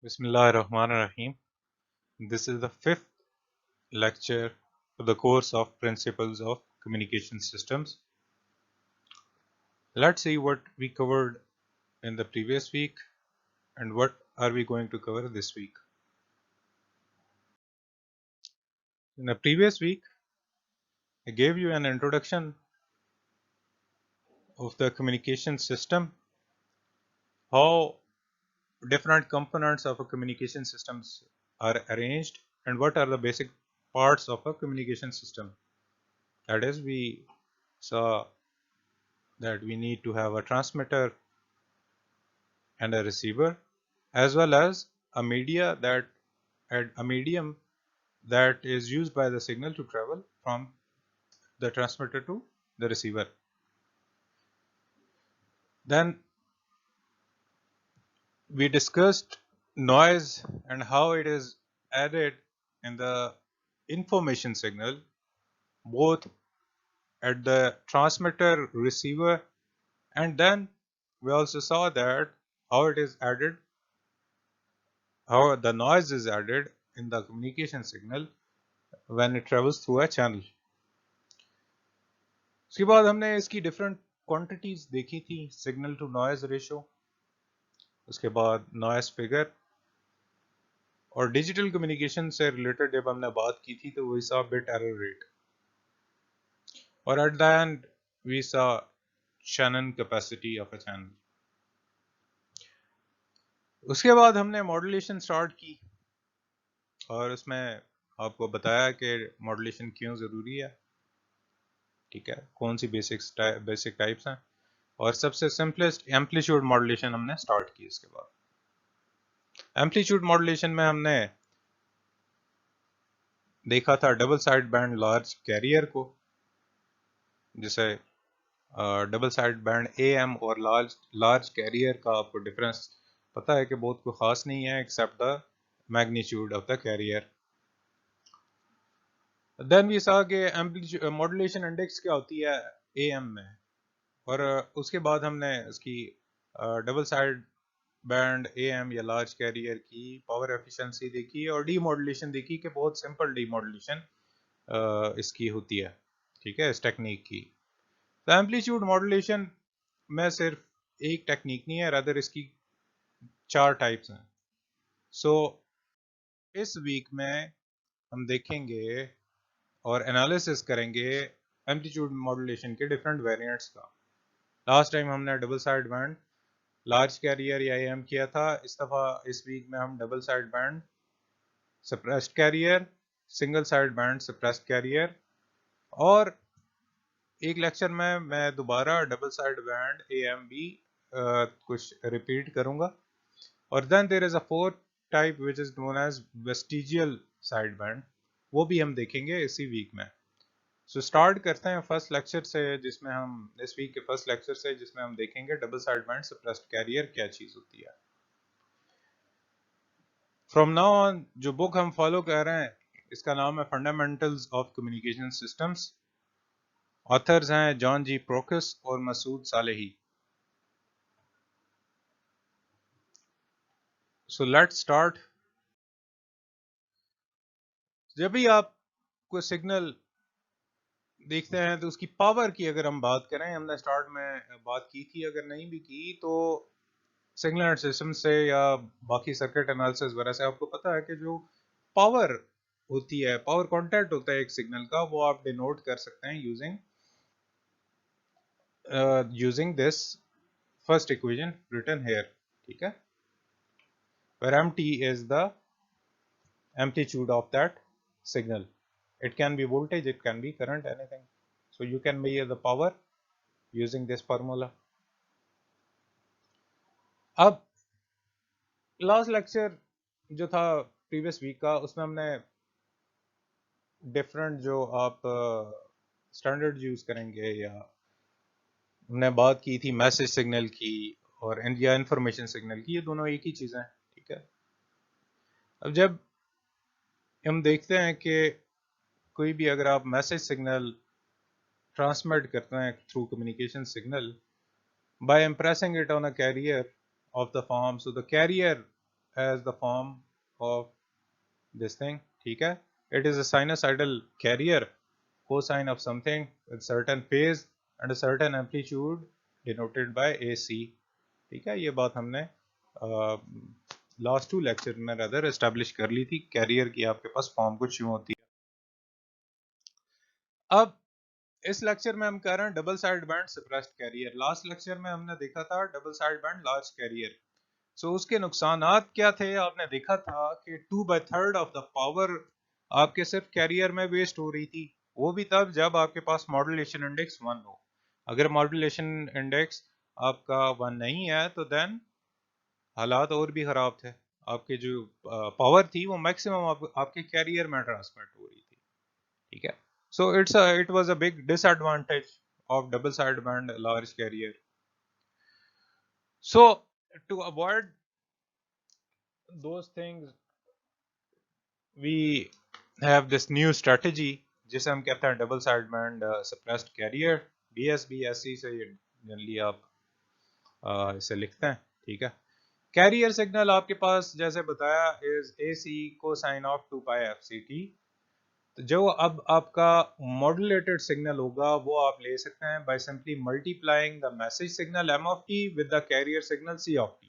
Bismillahirrahmanirrahim. This is the fifth lecture of the course of Principles of Communication Systems. Let's see what we covered in the previous week and what are we going to cover this week. In the previous week, I gave you an introduction of the communication system, how different components of a communication systems are arranged, and what are the basic parts of a communication system. That is, we saw that we need to have a transmitter and a receiver, as well as a medium that is used by the signal to travel from the transmitter to the receiver. Then we discussed noise and how it is added in the information signal, both at the transmitter, receiver, and then we also saw that how it is added, how the noise is added in the communication signal when it travels through a channel. उसके बाद हमने इसकी different quantities देखी थी, signal to noise ratio, उसके बाद noise figure, और digital communication से रिलेटेड जब हमने बात की थी तो we saw bit error rate, और at the end we saw Shannon capacity of a channel. उसके बाद हमने मॉड्यूलेशन स्टार्ट की और उसमें आपको बताया कि मॉड्यूलेशन क्यों ज़रूरी है, ठीक है, कौन सी बेसिक टाइप्स हैं, और सबसे सिंपलेस्ट एम्पलीट्यूड मॉड्यूलेशन हमने स्टार्ट की. इसके बाद एम्पलीट्यूड मॉड्यूलेशन में हमने देखा था double side band large carrier को, जिसे डबल साइड बैंड AM और लार्ज कैरियर का आपको डिफरेंस पता है कि बहुत कोई खास नहीं है except the magnitude of the carrier. Then we saw के मॉड्यूलेशन इंडेक्स क्या होती है AM में, और उसके बाद हमने इसकी डबल साइड बैंड AM या लार्ज कैरियर की पावर एफिशिएंसी देखी और डीमॉड्यूलेशन देखी कि बहुत सिंपल डीमॉड्यूलेशन इसकी होती है, ठीक है, इस टेक्निक की. तो एम्पलीट्यूड मॉड्यूलेशन में सिर्फ एक टेक्निक नहीं है, रादर इसकी 4 टाइप्स हैं. सो इस वीक में हम देखेंगे और एनालिसिस करेंगे एम्पलीट्यूड मॉड्यूलेशन के डिफरेंट वेरिएंट्स का. लास्ट टाइम हमने double side band large carrier या AM किया था. इस दफ़ा इस वीक में हम double side band suppressed career, single side band suppressed career, और एक लेक्चर में मैं दोबारा डबल साइड बैंड AM भी कुछ रिपीट करूंगा. और then there is a fourth type which is known as vestigial side band, वो भी हम देखेंगे इसी वीक में. सो स्टार्ट करते हैं फर्स्ट लेक्चर से, जिसमें हम इस वीक के फर्स्ट लेक्चर से जिसमें हम देखेंगे double side band suppressed carrier क्या चीज होती है. फ्रॉम नाउ ऑन जो बुक हम फॉलो कर रहे हैं इसका नाम है fundamentals of communication systems. Authors हैं जॉन जी प्रोकस और Masoud Salehi. So let's start. जब भी आप कोई सिग्नल देखते हैं तो उसकी पावर की अगर हम बात करें, हमने स्टार्ट में बात की थी, अगर नहीं भी की तो सिग्नल सिस्टम से या बाकी सर्किट एनालिसिस वगैरह से आपको पता है कि जो पावर होती है, पावर कांटेक्ट होता है एक सिग्नल का, वो आप डिनोट कर सकते हैं using this first equation written here, ठीक है, where mt is the amplitude of that signal. It can be voltage, it can be current, anything. So you can measure the power using this formula. अब last lecture जो था previous week का, उसमें हमने different जो आप standard use करेंगे या हमने बात की थी मैसेज सिग्नल की और या इंफॉर्मेशन सिग्नल की, ये दोनों एक ही चीज़ें हैं, ठीक है. अब जब हम देखते हैं कि कोई भी अगर आप मैसेज सिग्नल ट्रांसमिट करते हैं through communication signal by impressing it on a carrier of the form, so the carrier as the form of this thing, ठीक है. It is a sinusoidal carrier, cosine of something with certain phase and a certain amplitude denoted by AC. ठीक है, ये बात हमने last 2 lecture में rather establish कर ली थी. कैरियर की आपके पास फॉर्म कुछ यूं होती है. अब इस लेक्चर में हम कर रहे हैं double side band suppressed carrier. Last lecture में हमने देखा था double side band large carrier. So उसके नुकसानात क्या थे. आपने देखा था कि 2/3 ऑफ द पावर आपके सिर्फ कैरियर में वेस्ट हो रही थी. वो भी तब जब आपके पास मॉड्यूलेशन इंडेक्स 1 हो. अगर मॉड्यूलेशन इंडेक्स आपका 1 नहीं है तो देन हालात और भी खराब थे. आपके जो पावर थी वो मैक्सिमम आपके कैरियर में ट्रांसमिट हो रही थी. ठीक है. So it was a big disadvantage of double sideband large carrier. So to avoid those things, we have this new strategy जिसे हम कहते हैं double sideband suppressed career. DSBSC से जनरली आप इसे लिखते हैं. ठीक है. कैरियर सिग्नल आपके पास जैसे बताया is AC cosine of 2 pi FCT. तो जो अब आपका मॉड्यूलेटेड सिग्नल होगा वो आप ले सकते हैं by simply multiplying the message signal m of t with the carrier signal c of t.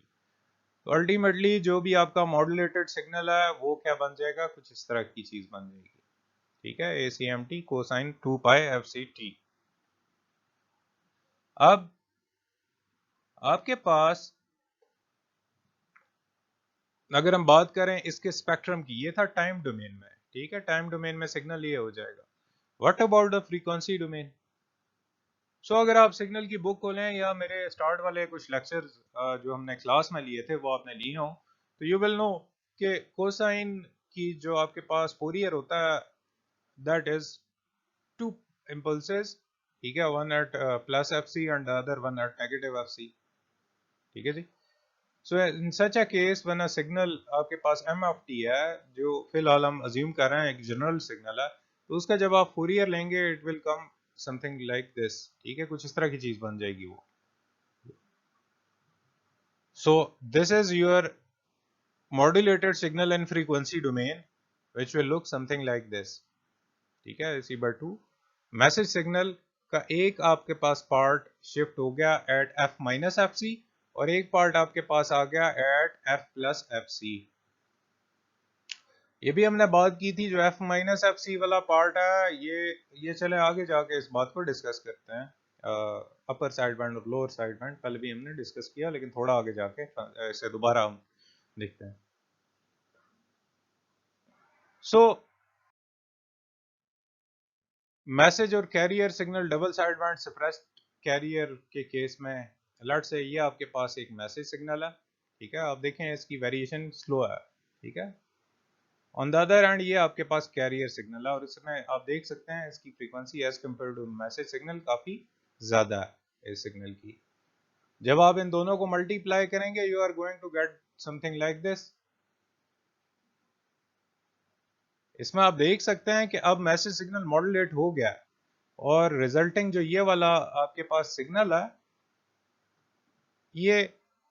तो अल्टीमेटली जो भी आपका मॉड्यूलेटेड सिग्नल है वो क्या बन जाएगा, कुछ इस तरह की चीज बन जाएगी. ठीक है, ACMT कोसाइन 2 पाई FCT. अब आपके पास अगर हम बात करें इसके स्पेक्ट्रम की, ये था टाइम डोमेन में. ठीक है, टाइम डोमेन में सिग्नल ये हो जाएगा. What about the frequency domain. So अगर आप सिग्नल की बुक खोलें या मेरे स्टार्ट वाले कुछ लेक्चर्स जो हमने क्लास में लिए थे वो आपने लिए हों तो यू विल नो कि कोसाइन की जो आपके पास फोरियर होता है दैट इज 2 इम्पल्सेस. ठीक है, one at plus FC and the other one at negative FC. ठीक है जी. So in such a case when a signal आपके पास m of t है जो फिलहाल हम अज्यूम कर रहे हैं एक जनरल सिग्नल है, तो उसका जब आप फोरियर लेंगे it will come something like this. ठीक है, कुछ इस तरह की चीज बन जाएगी वो. So this is your modulated signal and frequency domain which will look something like this. ठीक है, C/2 मैसेज सिग्नल का एक आपके पास पार्ट शिफ्ट हो गया एट F माइनस FC और एक पार्ट आपके पास आ गया एट F प्लस FC. ये भी हमने बात की थी. जो F माइनस FC वाला पार्ट है ये चले आगे जाके इस बात को डिस्कस करते हैं. अपर साइड बैंड और लोअर साइड बैंड कल भी हमने डिस्कस किया लेकिन थोड़ा आगे जाके इसे दोबारा हम देखते हैं. सो मैसेज और carrier signal double side band suppressed carrier के केस में लेट्स से ये आपके पास एक मैसेज सिग्नल है. ठीक है, आप देखें इसकी वेरिएशन स्लो है. ठीक है. ऑन द अदर एंड ये आपके पास कैरियर सिग्नल है और इसमें आप देख सकते हैं इसकी frequency as compared to message signal काफी ज्यादा है इस सिग्नल की. जब आप इन दोनों को मल्टीप्लाई करेंगे you are going to get something like this. इसमें आप देख सकते हैं कि अब मैसेज सिग्नल मॉड्यूलेट हो गया है और रिजल्टिंग जो ये वाला आपके पास सिग्नल है ये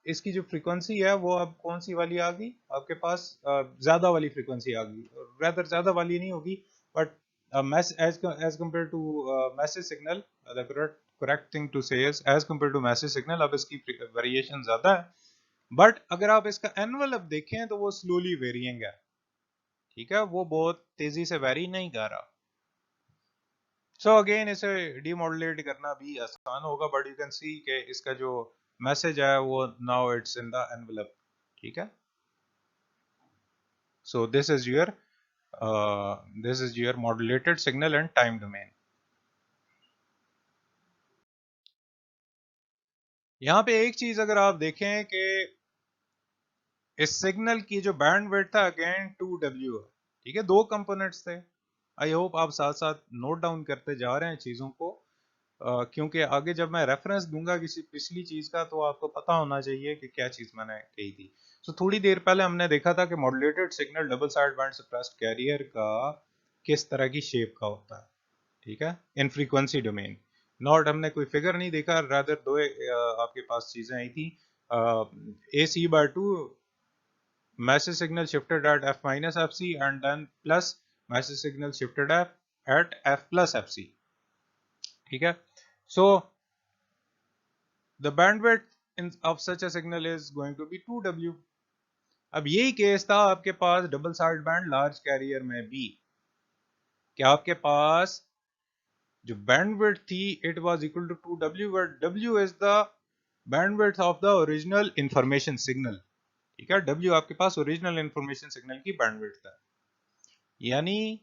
इसकी जो फ्रीक्वेंसी है वो अब कौन सी वाली आ गई आपके पास, ज्यादा वाली फ्रीक्वेंसी आ गई. रेदर ज्यादा वाली नहीं होगी but as compare to message signal the correct thing to say is as compare to message signal अब इसकी वेरिएशन ज्यादा है. बट अगर आप इसका एनवेलप देखें तो वो स्लोली वेरिएंग है. ठीक है, वो बहुत तेजी से वेरी नहीं कर रहा. सो अगेन इसे डीमॉड्यूलेट करना भी आसान होगा बट यू कैन सी कि इसका जो मैसेज है वो now it's in the envelope. ठीक है. So this is your modulated signal and time domain. यहाँ पे एक चीज अगर आप देखें कि इस सिग्नल की जो बैंड विड्थ था अगेन 2W है. ठीक है, दो कंपोनेंट्स थे. आई होप आप साथ साथ नोट डाउन करते जा रहे हैं चीजों को क्योंकि आगे जब मैं रेफरेंस दूंगा किसी पिछली चीज का तो आपको पता होना चाहिए कि क्या चीज मैंने कही थी. सो थोड़ी देर पहले हमने देखा था कि modulated signal double side band suppressed career का किस तरह की शेप का होता है. ठीक है, इन फ्रीक्वेंसी डोमेन. नॉट हमने कोई फिगर नहीं देखा, रादर दो आपके पास चीजें आई थी. AC/2 message signal shifted at f minus fc and then plus message signal shifted at f plus fc. ठीक है. So the bandwidth of such a signal is going to be 2w. अब यही case था आपके पास double side band large carrier में भी, क्या आपके पास जो बैंडविड्थ थी it was equal to 2w, where w is the bandwidth of the original information signal. ठीक है, w आपके पास ओरिजिनल इंफॉर्मेशन सिग्नल की बैंडविड्थ है, यानी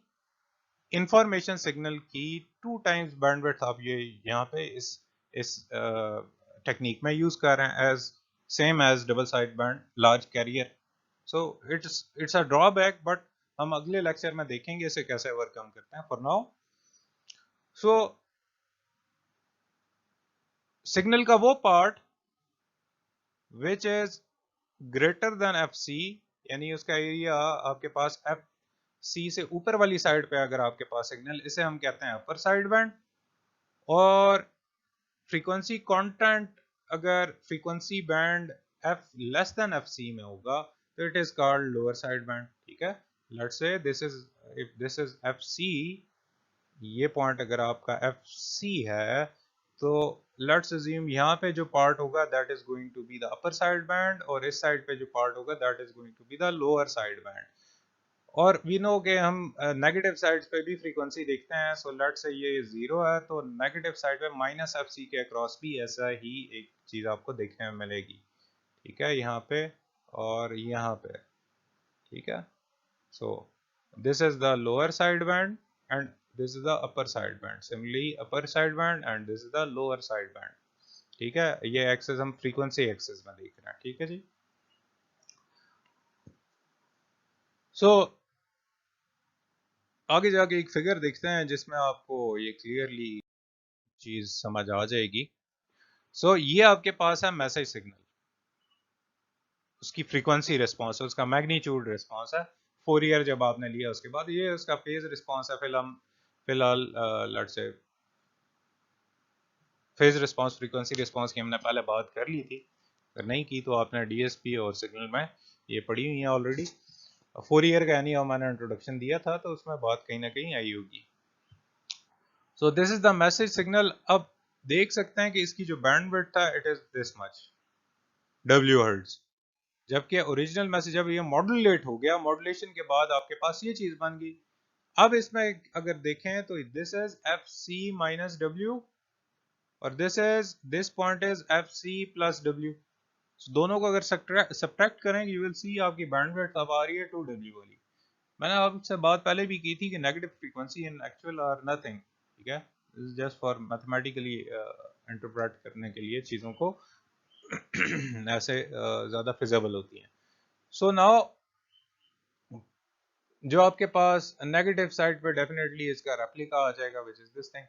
इंफॉर्मेशन सिग्नल की 2 टाइम्स बैंडविड्थ आप ये यहाँ पे इस टेक्निक में यूज कर रहे हैं as same as double side band large carrier. So it's a drawback, but हम अगले लेक्चर में देखेंगे इसे कैसे ओवरकम करते हैं. फॉर नाउ सो सिग्नल का वो part which is greater than F C, यानी उसका एरिया आपके पास एफ सी से ऊपर वाली साइड पे अगर आपके पास सिग्नल, इसे हम कहते हैं अपर साइड बैंड. और फ्रीक्वेंसी कांस्टेंट अगर frequency band F less than F C में होगा तो it is called lower side band. ठीक है, let's say this is, if this is F C, ये पॉइंट अगर आपका एफ सी है तो लेट्स अज्यूम यहाँ पे जो पार्ट होगा that is going to be the upper side band, और इस साइड पे जो पार्ट होगा that is going to be the lower side band. और वी नो के हम नेगेटिव साइड्स पे भी फ्रीक्वेंसी देखते हैं. सो लेट्स से ये 0 है तो नेगेटिव साइड पे माइनस एफ सी के अक्रॉस भी ऐसा ही एक चीज आपको देखने में मिलेगी. ठीक है, यहाँ पे और यहाँ पे. ठीक है, so this is the lower side band and this is the upper side band. Similarly upper side band and this is the lower side band. ठीक है, ये एक्सेस हम फ्रीक्वेंसी एक्सेस में देख रहे हैं. ठीक है जी. सो आगे जाके एक फिगर देखते हैं जिसमें आपको ये क्लियरली चीज समझ आ जाएगी. सो ये आपके पास है मैसेज सिग्नल, उसकी फ्रीक्वेंसी रिस्पांस है, उसका मैग्नीट्यूड रिस्पांस है. फोरियर जब आपने लिया उसके बाद ये उसका फेज रिस्पांस है. फिलहाल let's say phase response frequency response की हमने पहले बात कर ली थी, अगर नहीं की तो आपने डीएसपी और सिग्नल में ये पढ़ी हुई है ऑलरेडी. फोरियर का यानी मैंने इंट्रोडक्शन दिया था तो उसमें बात कहीं ना कहीं आई होगी. So this is the message signal. अब देख सकते हैं कि इसकी जो बैंडविड्थ था it is this much W hertz, जबकि ओरिजिनल मैसेज जब ये मॉड्यूलेट हो गया, मॉड्यूलेशन के बाद आपके पास ये चीज बन गई. अब इसमें अगर देखें तो this is F C minus W और this point is F C plus W. दोनों को अगर सब्ट्रैक्ट करें यू विल सी आपकी बैंडविड्थ अब आ रही है 2w वाली. मैंने आपसे बात पहले भी की थी कि negative frequency in actual are nothing. ठीक है, जस्ट फॉर मैथमेटिकली इंटरप्रेट करने के लिए चीज़ों को ऐसे ज़्यादा फिजिबल होती हैं. सो नाउ जो आपके पास नेगेटिव साइड पे डेफिनेटली इसका रेप्लिका आ जाएगा विच इज दिस थिंग.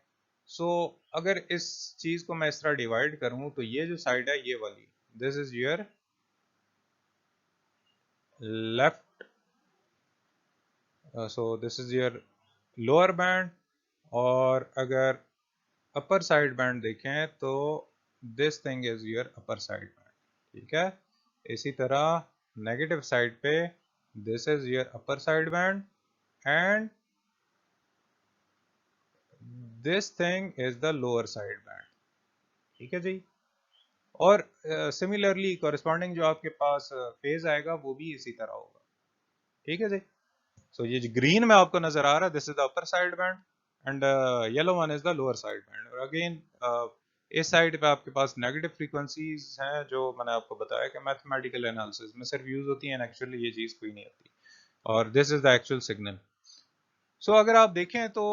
सो अगर इस चीज़ को मैं इस तरह डिवाइड करूं तो ये जो साइड है ये वाली, this is your left, so this is your lower band. और अगर अपर साइड बैंड देखें तो this thing is your upper side band. ठीक है, इसी तरह नेगेटिव साइड पे this is your upper side band and this thing is the lower side band. ठीक है जी. और सिमिलरली कॉरेस्पॉन्डिंग जो आपके पास फेज आएगा वो भी इसी तरह होगा. ठीक है जी. सो ये जो ग्रीन में आपको नजर आ रहा है this is the upper side band and yellow one is the lower side band. और अगेन इस साइड पे आपके पास नेगेटिव फ्रीक्वेंसीज हैं जो मैंने आपको बताया कि मैथमेटिकल एनालिसिस में सिर्फ यूज होती हैं, एक्चुअली ये चीज कोई नहीं होती. और this is the actual signal. So अगर आप देखें तो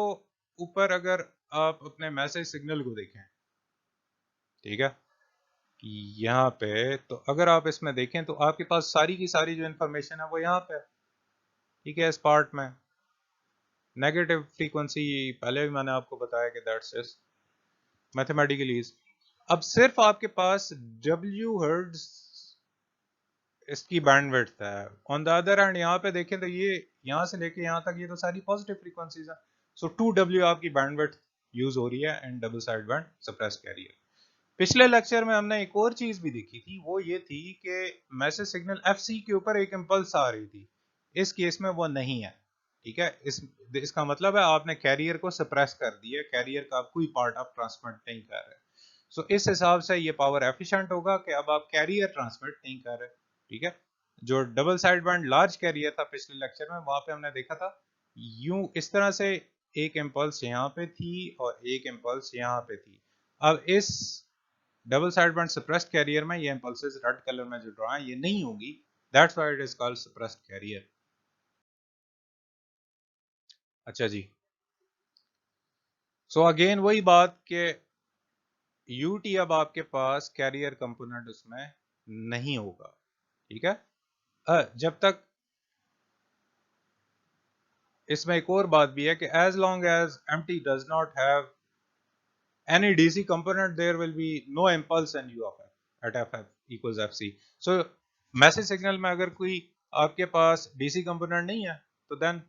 ऊपर अगर आप अपने मैसेज सिग्नल को देखें, ठीक है, यहाँ पे तो अगर आप इसमें देखें तो आपके पास सारी की सारी जो इंफॉर्मेशन है वो यहाँ पे है. ठीक है, इस पार्ट में नेगेटिव फ्रीक्वेंसी पहले भी मैंने आपको बताया कि दैट्स इज मैथमेटिकली. अब सिर्फ आपके पास डब्ल्यू हर्ट्ज इसकी बैंडविड्थ है. ऑन द अदर हैंड यहाँ पे देखें तो ये यहाँ से लेके यहाँ तक ये तो सारी पॉजिटिव फ्रीक्वेंसीज है. सो 2w आपकी बैंडविड्थ यूज हो रही है in double side band suppress carrier. पिछले लेक्चर में हमने एक और चीज भी देखी थी, वो ये थी कि मैसेज सिग्नल एफसी के ऊपर एक इम्पल्स आ रही थी। इस केस में वो नहीं है, ठीक है। इसका मतलब है आपने कैरियर को सप्रेस कर दिया, कैरियर का कोई पार्ट आप ट्रांसमिट नहीं कर रहे। सो इस हिसाब से ये पावर एफिशिएंट होगा कि अब आप कैरियर ट्रांसमिट नहीं कर रहे, ठीक है। जो double side band large carrier था पिछले लेक्चर में, वहां पे हमने देखा था यूं इस तरह से एक इम्पल्स यहाँ पे थी और एक इम्पल्स यहाँ पे थी। अब इस double side band suppressed career में ये इंपल्सेस रेड कलर में जो ड्रॉ है ये नहीं होगी, that's why it is called suppressed career. अच्छा जी, सो अगेन वही बात कि यूटी अब आपके पास कैरियर कंपोनेंट उसमें नहीं होगा, ठीक है। जब तक इसमें एक और बात भी है कि as long as M T does not have any DC component, there will be no impulse in U of f at ff equals fc. So message signal में अगर कोई आपके पास DC कंपोनेंट नहीं है तो देन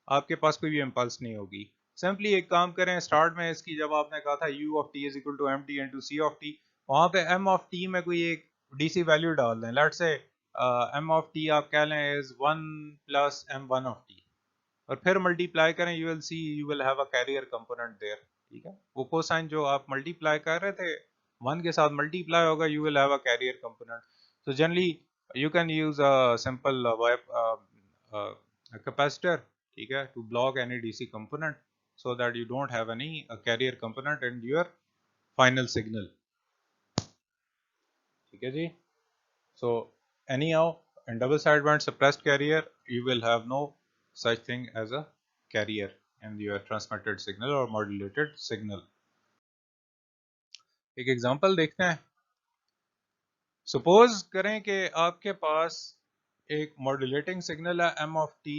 आपके पास कोई भी इम्पल्स नहीं होगी। सिंपली एक काम करें, स्टार्ट में इसकी जब आपने कहा था u of t is equal to mt into c of t, वहां पे m of t में कोई एक DC वैल्यू डाल दें। Let's say m of t आप कह लें is 1 plus m1 of t, और फिर मल्टीप्लाई करें, you will see you will have a carrier component there, ठीक है। वो कोसाइन जो आप मल्टीप्लाई कर रहे थे वन के साथ मल्टीप्लाई होगा, you will have a carrier component. So generally you can use a simple capacitor, ठीक है, to block any DC component so that you don't have any carrier component in your final signal, ठीक है जी। so anyhow in double sideband suppressed carrier you will have no such thing as a carrier in your transmitted signal or modulated signal। एक example देखते हैं। Suppose करें कि आपके पास एक modulating signal है m of t,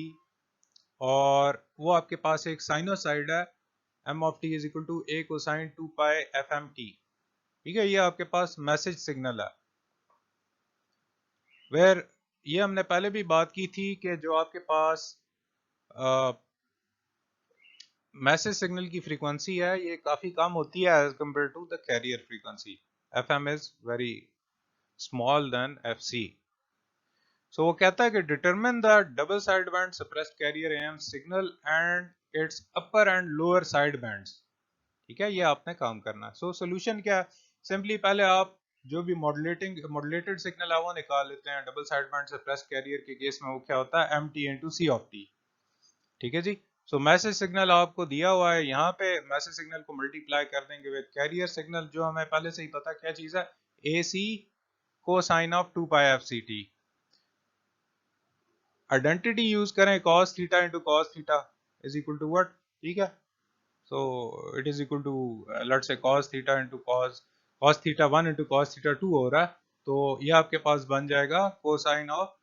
और वो आपके पास एक साइनोसाइड है m of t is equal to a cosine 2 pi fmt, ठीक है। ये आपके पास मैसेज सिग्नल है, वेयर ये हमने पहले भी बात की थी कि जो आपके पास मैसेज सिग्नल की फ्रीक्वेंसी है ये काफी कम होती है as compare to the carrier frequency. FM is very small than FC. So वो कहता है कि determine the double side band suppressed carrier M signal and its upper and lower side bands, ठीक है। ये आपने काम करना है। सो सोल्यूशन क्या है, सिंपली पहले आप जो भी मॉड्यूलेटेड सिग्नल है वो निकाल लेते हैं। Double side band suppressed carrier के केस में वो क्या होता है, M T into C of T, ठीक है जी। सो मैसेज सिग्नल आपको दिया हुआ है, यहाँ पे मैसेज सिग्नल को मल्टीप्लाई कर देंगे विद कैरियर सिग्नल, जो हमें पहले से ही पता क्या चीज है, A C cosine of 2 pi F C T. Identity use करें, cos theta into cos theta is equal to what, ठीक है। So it is equal to let's say cos theta into cos theta 1 into cos theta 2 हो रहा है, तो ये आपके पास बन जाएगा cosine of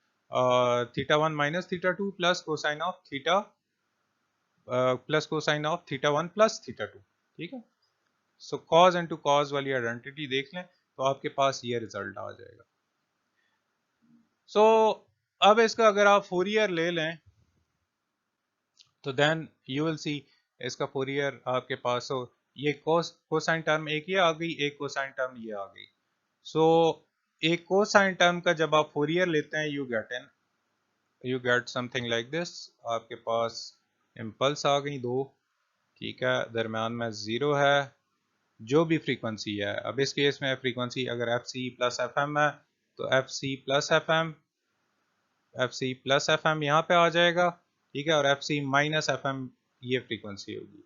theta 1 minus theta 2 plus cosine of theta plus cosine of theta 1 plus theta 2, ठीक है। सो कॉज इंटू कॉज वाली आइडेंटिटी देख लें तो आपके पास ये रिजल्ट आ जाएगा। सो अब इसका अगर आप फोरियर ले लें तो देन यू विल सी इसका फोरियर आपके पास हो, ये कोसाइन टर्म एक ये आ गई, एक कोसाइन टर्म ये आ गई। सो एक कोसाइन टर्म का जब आप फोरियर लेते हैं you get something like this. आपके पास इम्पल्स आ गई दो, ठीक है, दरम्यान में जीरो है, जो भी फ्रीक्वेंसी है। अब इस केस में फ्रीक्वेंसी अगर F C plus F M है तो F C plus F M यहाँ पे आ जाएगा, ठीक है, और F C minus F M ये फ्रीक्वेंसी होगी,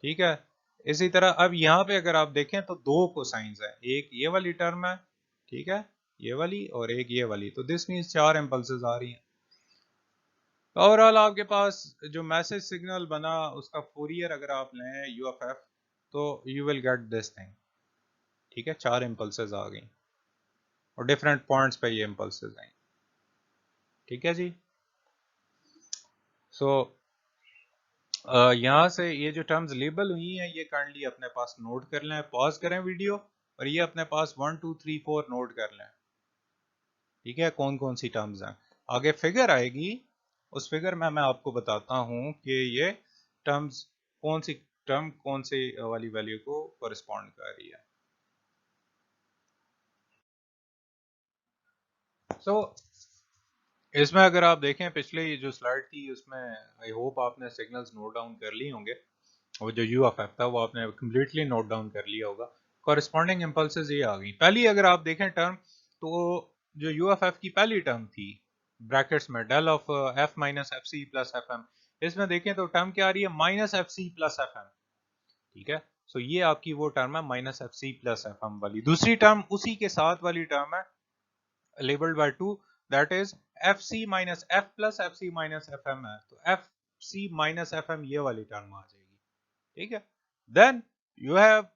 ठीक है। इसी तरह अब यहाँ पे अगर आप देखें तो दो कोसाइंस हैं, एक ये वाली टर्म है, ठीक है, ये वाली, और एक ये वाली, तो दिस मीन्स चार इम्पल्सेस आ रही हैं। ओवरऑल आपके पास जो मैसेज सिग्नल बना उसका फोरियर अगर आप लें यू एफ एफ तो you will get this thing, ठीक है। चार इम्पल्सेस आ गई और डिफरेंट पॉइंट्स पे ये इम्पल्सेस आई, ठीक है जी। सो यहाँ से ये जो टर्म्स लेबल हुई हैं ये काइंडली अपने पास नोट कर लें, पॉज करें वीडियो और ये अपने पास 1 2 3 4 नोट कर लें, ठीक है, कौन कौन सी टर्म्स हैं। आगे फिगर आएगी, उस फिगर में मैं आपको बताता हूँ कि ये टर्म्स कौन सी टर्म कौन से वाली वैल्यू को कोरिस्पॉन्ड कर रही है। सो इसमें अगर आप देखें पिछले ये जो स्लाइड थी उसमें आई होप आपने सिग्नल्स नोट डाउन कर लिए होंगे, और जो यू ऑफ एफ था वो आपने कम्प्लीटली नोट डाउन कर लिया होगा। कॉरेस्पॉन्डिंग इम्पल्सेस ये आ गई। पहली अगर आप देखें टर्म, तो जो यू ऑफ एफ की पहली टर्म थी ब्रैकेट्स में del of F minus F C plus F M, इसमें देखें तो टर्म क्या आ रही है, minus F C plus F M. ठीक है, सो ये आपकी वो टर्म है minus F C plus F M वाली। दूसरी टर्म उसी के साथ वाली टर्म है labelled by 2, that is F C minus F plus F C minus F M है, तो F C minus F M ये वाली टर्म आ जाएगी। ठीक है, then you have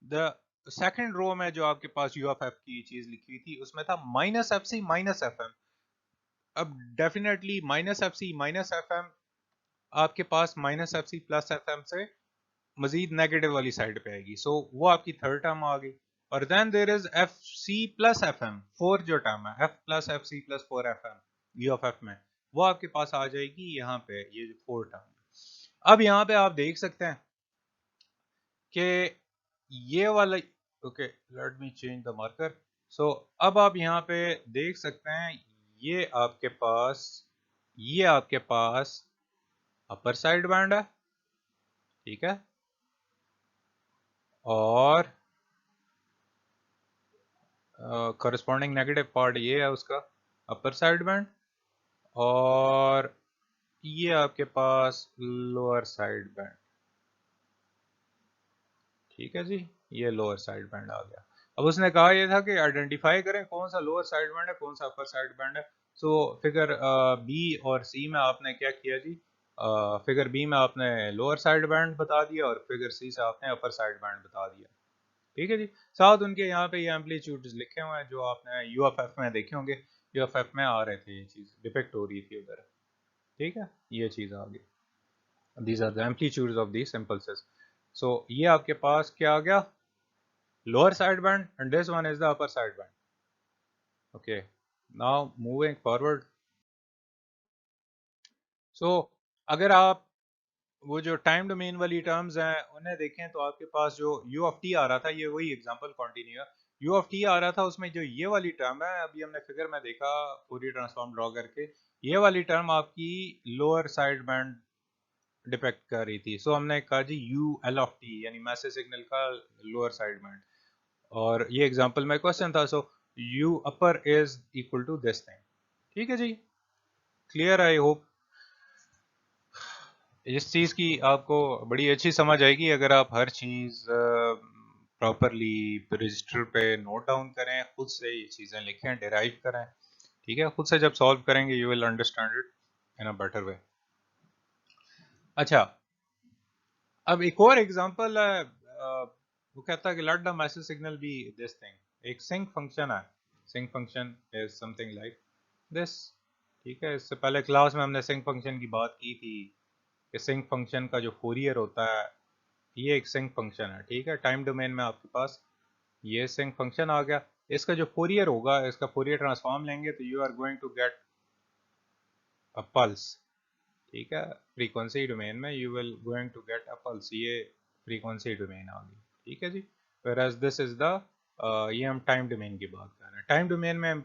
the second row में जो आपके पास यू ऑफ एफ की चीज लिखी हुई थी उसमें था minus F C minus F M. अब definitely minus F C minus F M आपके पास minus F C plus F M से मजीद नेगेटिव वाली साइड पे आएगी, सो वो आपकी थर्ड टर्म आ गई। और then there is F C plus F M, fourth जो टर्म है F plus F C plus four F M U of F में, वो आपके पास आ जाएगी यहाँ पे, ये जो फोर्थ टर्म है। अब यहाँ पे आप देख सकते हैं कि ये वाला, okay let me change the marker. So अब आप यहाँ पे देख सकते हैं ये आपके पास अपर साइड बैंड है। ठीक है, और करस्पॉन्डिंग नेगेटिव पार्ट ये है उसका अपर साइड बैंड, और ये आपके पास लोअर साइड बैंड। ठीक है जी, ये लोअर साइड बैंड आ गया। अब उसने कहा ये था कि आइडेंटिफाई करें कौन सा लोअर साइड बैंड है कौन सा अपर साइड बैंड है। सो फिगर बी और सी में आपने क्या किया जी, फिगर बी में आपने लोअर साइड बैंड बता दिया और फिगर सी से आपने अपर साइड बैंड बता दिया। ठीक है जी, साथ उनके यहाँ पे ये एम्पलीट्यूड लिखे हुए हैं जो आपने यू एफ एफ में देखे होंगे, यू एफ एफ में आ रहे थे, ये चीज डिपेक्ट हो रही थी उधर। ठीक है, ये चीज आ गई, these are the amplitudes of these impulses. So ये आपके पास क्या आ गया, lower sideband, and this one is the upper sideband. Okay, now moving forward. So अगर आप वो जो टाइम डोमेन वाली टर्म्स हैं उन्हें देखें तो आपके पास जो u ऑफ t आ रहा था, ये वही एग्जांपल कंटिन्यू है, u ऑफ t आ रहा था, उसमें जो ये वाली टर्म है अभी हमने फिगर में देखा फूरियर ट्रांसफॉर्म ड्रॉ करके, ये वाली टर्म आपकी लोअर साइड बैंड डिपेक्ट कर रही थी। सो हमने कहा जी u l ऑफ t यानी मैसेज सिग्नल का लोअर साइड बैंड, और ये एग्जांपल में क्वेश्चन था। So u upper is equal to this thing. ठीक है जी, क्लियर, आई होप इस चीज की आपको बड़ी अच्छी समझ आएगी अगर आप हर चीज प्रॉपरली रजिस्टर पे नोट डाउन करें, खुद से ये चीजें लिखें, डिराइव करें। ठीक है, खुद से जब सॉल्व करेंगे you will understand it in a better way. अच्छा, अब एक और एग्जांपल है, वो कहता है कि let the message signal be this thing. एक सिंक फंक्शन है, sinc function is something like this. ठीक है, इससे पहले क्लास में हमने सिंक फंक्शन की बात की थी कि सिंक फंक्शन का जो फोरियर होता है ये एक सिंक फंक्शन है। ठीक है, टाइम डोमेन में आपके पास ये सिंक फंक्शन आ गया, इसका जो फोरियर होगा, इसका फोरियर ट्रांसफॉर्म लेंगे तो you are going to get a pulse. ठीक है, फ्रीक्वेंसी डोमेन में you will going to get a pulse, ये फ्रीक्वेंसी डोमेन आ गई। ठीक है जी, whereas दिस इज द ये हम टाइम डोमेन की बात कर रहे हैं। टाइम डोमेन में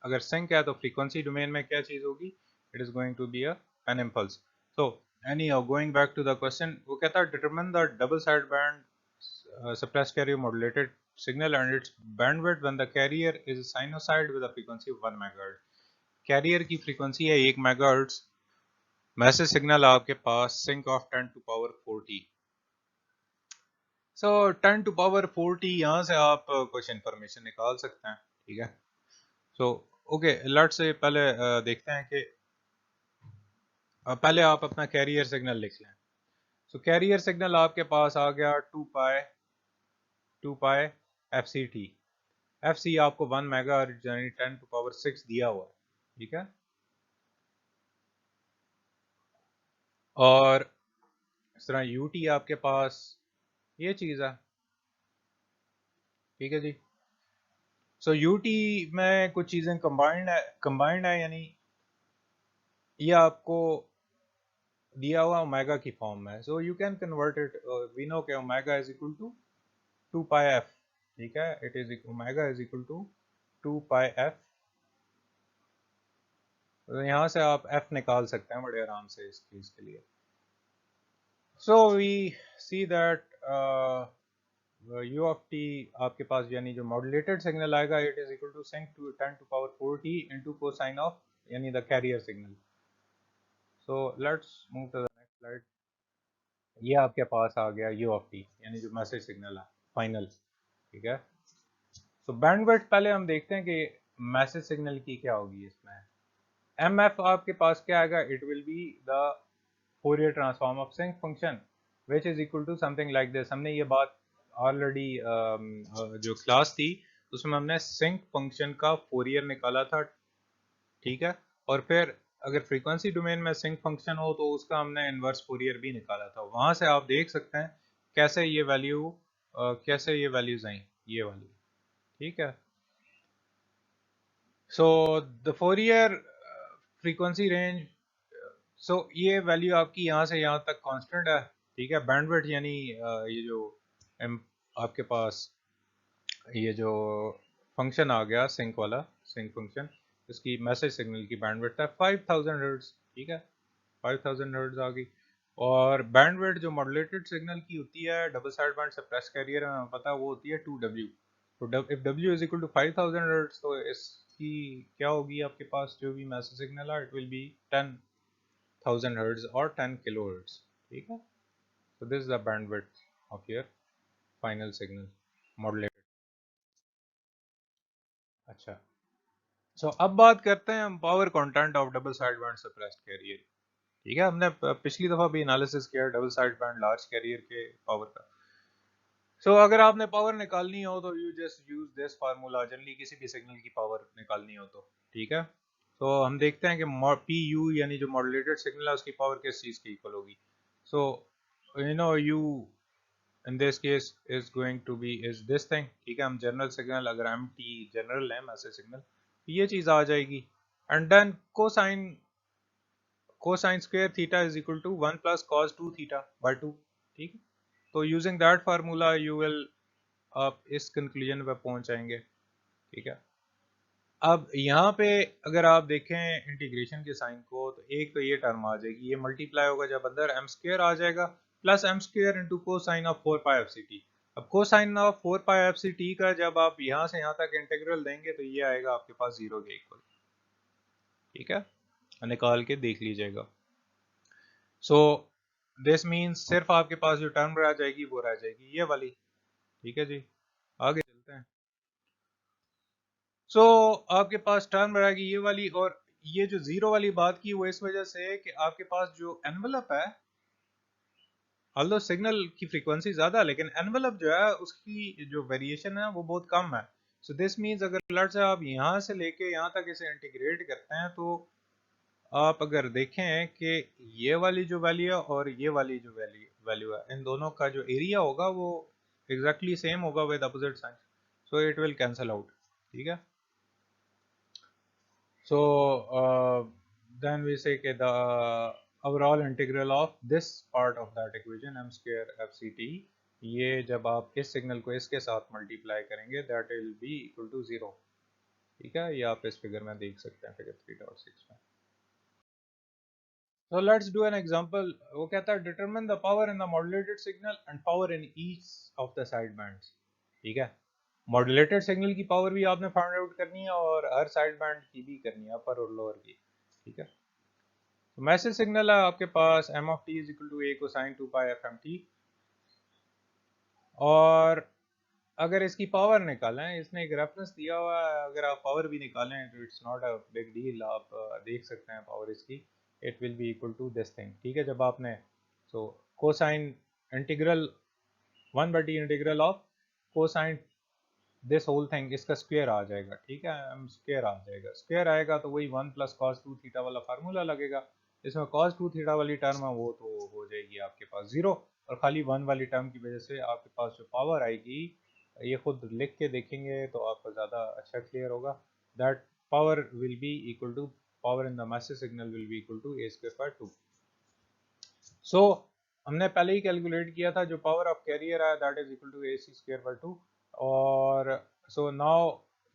अगर सिंक है तो फ्रीक्वेंसी डोमेन में क्या चीज होगी, it is going to be an impulse. So anyhow going back to the question, वो कहता है determine the double sideband suppressed carrier modulated signal and its bandwidth when the carrier is a sinusoid with a frequency of 1 megahertz। Carrier की frequency है 1 megahertz, message signal आपके पास sinc of 10 to power 40। So 10 to power 40 यहाँ से आप कुछ information निकाल सकते हैं। ठीक है, सो ओके लेट्स से पहले देखते हैं कि पहले आप अपना कैरियर सिग्नल लिख लें। सो कैरियर सिग्नल आपके पास आ गया 2 pi F C T. F C आपको 1 मेगा यानी 10 टू पावर 6 दिया हुआ है। ठीक है, और इस तरह यू टी आपके पास ये चीज़ है। ठीक है जी, सो यूटी में कुछ चीजें कंबाइंड है यानी ये आपको दिया हुआ ओमेगा की फॉर्म में, so you can convert it, we know के omega is equal to 2 pi F. ठीक है, it is omega is equal to 2 pi F तो यहाँ से आप f निकाल सकते हैं बड़े आराम से इस चीज के लिए. So we see that u of t आपके पास यानी जो मॉड्यूलेटेड सिग्नल आएगा it is equal to sinc to 10 to power 4t into cosine of यानी the carrier signal. So let's move to the next slide. ये आपके पास आ गया u of t यानी जो मैसेज सिग्नल है फाइनल. ठीक है. तो बैंडविड्थ पहले हम देखते हैं कि मैसेज सिग्नल की क्या होगी इसमें. mf आपके पास क्या आएगा, it will be the Fourier transform of sinc function which is equal to something like this. हमने ये बात ऑलरेडी जो क्लास थी उसमें हमने सिंक फंक्शन का फोरियर निकाला था. ठीक है. और फिर अगर फ्रीक्वेंसी डोमेन में सिंक फंक्शन हो तो उसका हमने इनवर्स फोरियर भी निकाला था. वहां से आप देख सकते हैं कैसे ये वैल्यूज आई ये वाली. ठीक है. So the Fourier frequency range, so ये वैल्यू आपकी यहाँ से यहाँ तक कांस्टेंट है. ठीक है. बैंडविड्थ यानी ये जो आपके पास ये जो फंक्शन आ गया सिंक वाला सिंक फंक्शन, इसकी मैसेज सिग्नल की बैंडविड्थ है 5000 हर्ट्ज. ठीक है. 5000 हर्ट्ज आ गई. और बैंडविड्थ जो मॉड्यूलेटेड सिग्नल की होती है double side band suppress carrier में पता है वो होती है 2W. तो if W is equal to 5000 hertz तो इसकी क्या होगी आपके पास जो भी मैसेज सिग्नल है इट विल बी 10,000 हर्ट्ज और 10 किलो हर्ट्ज. ठीक है. so this is the bandwidth of your final signal modulated. अच्छा. सो अब बात करते हैं हम power content of double side band suppressed carrier. ठीक है. हमने पिछली दफा भी एनालिसिस किया double side band large carrier के पावर का. अगर आपने पावर निकालनी हो तो you just use this formula generally किसी भी सिग्नल की पावर निकालनी हो तो. ठीक है. हम देखते हैं कि पी यू यानी जो मॉड्यूलेटेड सिग्नल है उसकी पावर किस चीज की इक्वल होगी. So you in this case is going to be is this thing. ठीक है. हम जनरल सिग्नल अगर एम टी जनरल है मैसेज सिग्नल ये चीज आ जाएगी. And then cosine square theta is equal to 1 plus cos 2 theta by 2. ठीक है. तो using that formula you will आप इस कंक्लूजन पे पहुंच जाएंगे. ठीक है. अब यहाँ पे अगर आप देखें इंटीग्रेशन के साइन को तो एक तो ये टर्म आ जाएगी, ये मल्टीप्लाई होगा जब अंदर एम स्क्वायर आ जाएगा plus M square into cosine of 4 pi F C T. अब cosine of 4 pi F C T का जब आप यहाँ से यहाँ तक इंटीग्रल देंगे तो ये आएगा आपके पास जीरो के इक्वल. ठीक है. निकाल के देख लीजिएगा. सो दिस मीन्स सिर्फ आपके पास जो टर्म रह जाएगी वो रह जाएगी ये वाली. ठीक है जी. आगे चलते हैं. आपके पास टर्म रहेगी ये वाली. और ये जो जीरो वाली बात की वो इस वजह से कि आपके पास जो एनवलप है ऑल्दो सिग्नल की फ्रीक्वेंसी ज्यादा है लेकिन एनवलप जो है उसकी जो वेरिएशन है वो बहुत कम है. सो दिस मीन्स अगर लट से आप यहाँ से लेके यहाँ तक इसे इंटीग्रेट करते हैं तो आप अगर देखें कि ये वाली जो वैल्यू है और ये वाली जो वैल्यू है इन दोनों का जो एरिया होगा वो एग्जैक्टली सेम होगा with opposite sign. It will cancel out. ठीक है. So then we say that the overall integral of this part of that equation m square fct ये जब आप इस सिग्नल को इसके साथ मल्टीप्लाई करेंगे that will be equal to 0. ठीक है. ये आप इस फिगर में देख सकते हैं फिगर 3.6 में. So let's do an example. वो कहता है determine the power in the modulated signal and power in each of the side bands. ठीक है. मॉड्यूलेटेड सिग्नल की पावर भी आपने फाइंड आउट करनी है और हर साइड बैंड की भी करनी है अपर और लोअर की. ठीक है. तो मैसेज सिग्नल है आपके पास M of T is equal to A cosine 2 pi F M T. और अगर इसकी पावर निकालें इसने एक रेफरेंस दिया हुआ है अगर आप पावर भी निकालें तो it's not a big deal. आप देख सकते हैं पावर इसकी it will be equal to this thing. ठीक है. जब आपने cosine integral 1/t integral of cosine this whole thing इसका स्क्वायर आ जाएगा. ठीक है. हम स्क्वायर आ जाएगा. स्क्वायर आएगा तो वही 1 प्लस कॉस 2 थीटा वाला फार्मूला लगेगा. इसमें कॉस 2 थीटा वाली टर्म है वो तो हो जाएगी आपके पास जीरो. और खाली 1 वाली टर्म की वजह से आपके पास जो पावर आएगी ये खुद लिख के देखेंगे तो आपको ज़्यादा अच्छा क्लियर होगा. That power will be equal to power in the message signal will be equal to A square by 2. So हमने पहले ही कैलकुलेट किया था जो पावर ऑफ कैरियर है that is equal to A C square by 2. और so now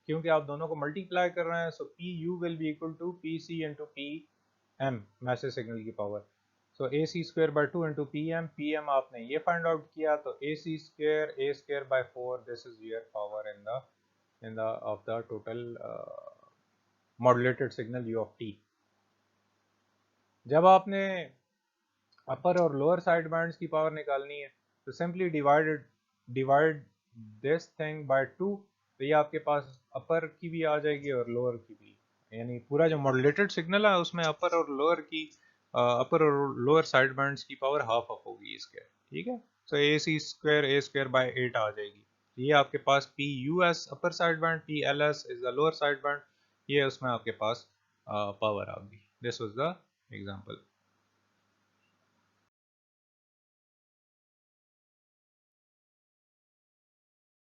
क्योंकि आप दोनों को मल्टीप्लाई कर रहे हैं, so P U will be equal to P C into P M, message signal की power. So A C square by 2 into P M आपने ये फाइंड आउट किया, तो A square by 4, this is your power in the of the total modulated signal U of T. जब आपने upper और lower side bands की power निकालनी है तो simply divide this thing bye 2, तो ये आपके पास अपर की भी आ जाएगी और लोअर की भी, यानी पूरा जो मॉड्यूलेटेड सिग्नल है उसमें अपर और लोअर की अपर और लोअर साइड बैंड्स की पावर हाफ ऑफ होगी इसके, ठीक है। सो ए स्क्वायर बाय 8 आ जाएगी। ये आपके पास P U S upper side band, P L S is the lower side band, ये उसमें आपके पास पावर आ गई। This was the example.